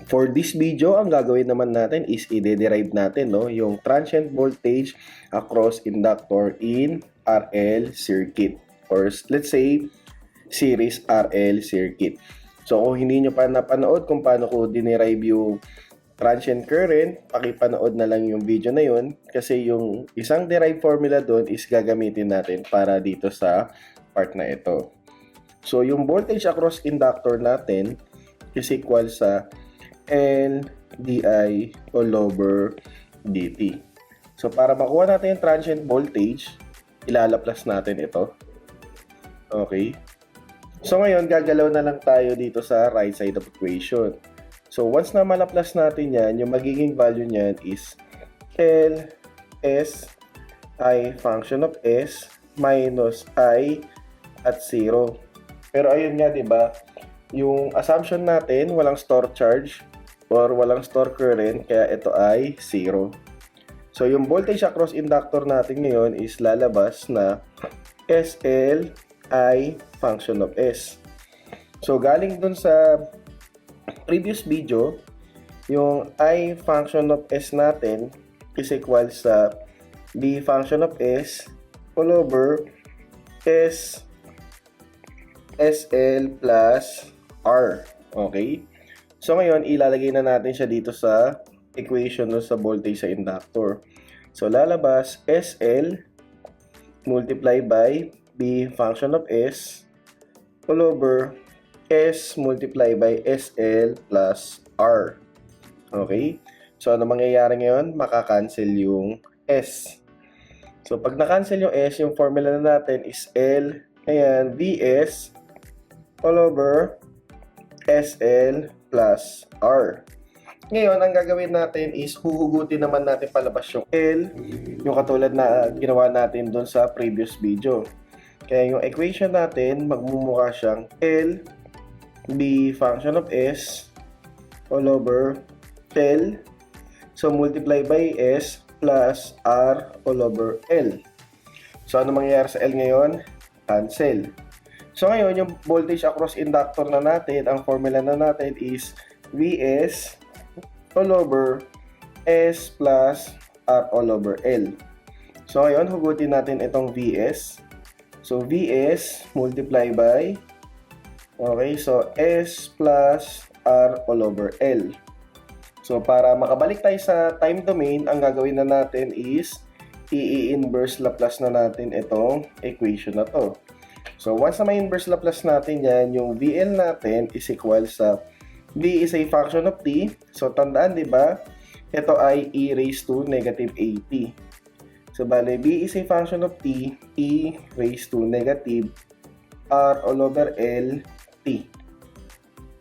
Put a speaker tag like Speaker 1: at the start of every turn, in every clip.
Speaker 1: For this video, ang gagawin naman natin is i-derive natin yung transient voltage across inductor in RL circuit, or let's say series RL circuit. So kung hindi nyo pa napanood kung paano ko dinerive yung transient current, pakipanood na lang yung video na yun, kasi yung isang derived formula doon is gagamitin natin para dito sa part na ito. So yung voltage across inductor natin is equal sa L di all over dt. So para makuha natin yung transient voltage, ilalaplas natin ito. Okay? So ngayon, gagalaw na lang tayo dito sa right side of equation. So once na malaplas natin yan, yung magiging value niyan is L S I function of S minus I at 0. Pero ayun nga, di ba? Yung assumption natin, walang store charge or walang store current, kaya ito ay 0. So yung voltage across inductor natin ngayon is lalabas na SL I function of S. So galing dun sa previous video, yung I function of S natin is equal sa B function of S all over S SL plus R. Okay? So ngayon, ilalagay na natin siya dito sa equation sa voltage sa inductor. So lalabas SL multiply by B function of S all over S multiply by SL plus R. Okay? So ano mangyayari ngayon? Makakancel yung S. So pag na-cancel yung S, yung formula na natin is L, ayan, VS all over SL plus R. Ngayon, ang gagawin natin is huhugutin naman natin palabas yung L, yung katulad na ginawa natin doon sa previous video. Kaya yung equation natin, magmumukha siyang L, B function of S, all over L, so multiply by S plus R all over L. So, ano mangyayari sa L ngayon? Cancel. So ngayon, yung voltage across inductor na natin, ang formula na natin is Vs all over S plus R all over L. So ngayon, hugutin natin itong Vs. So Vs multiply by, okay, so S plus R all over L. So para makabalik tayo sa time domain, ang gagawin na natin is i-inverse Laplace na natin itong equation na to. So, once na may inverse Laplace natin yan, yung VL natin is equal sa V is a function of t. So, tandaan, di ba? Ito ay e raised to negative at. So, bale, V is a function of t, e raised to negative r all over L t.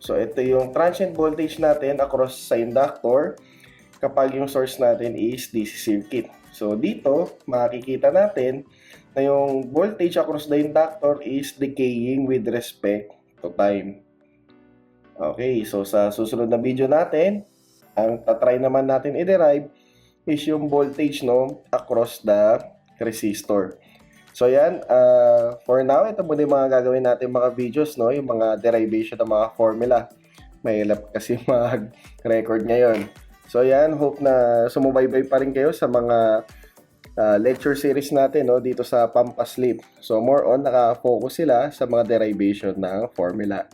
Speaker 1: So, ito yung transient voltage natin across sa inductor kapag yung source natin is DC circuit. So, dito, makikita natin na yung voltage across the inductor is decaying with respect to time. Okay, so sa susunod na video natin, ang tatry naman natin i-derive is yung voltage across the resistor. So yan, for now, ito muna yung mga gagawin natin mga videos, yung mga derivation ng mga formula. Mahirap kasi mag-record ngayon. So yan, hope na sumubaybay pa rin kayo sa mga lecture series natin dito sa Pampas Leap. So more on naka-focus sila sa mga derivation ng formula.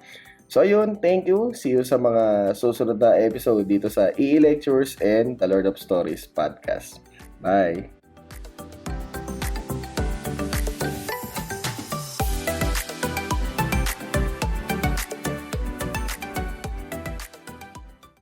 Speaker 1: So ayun, thank you. See you sa mga susunod na episode dito sa EE Lectures and The Lord of Stories podcast. Bye!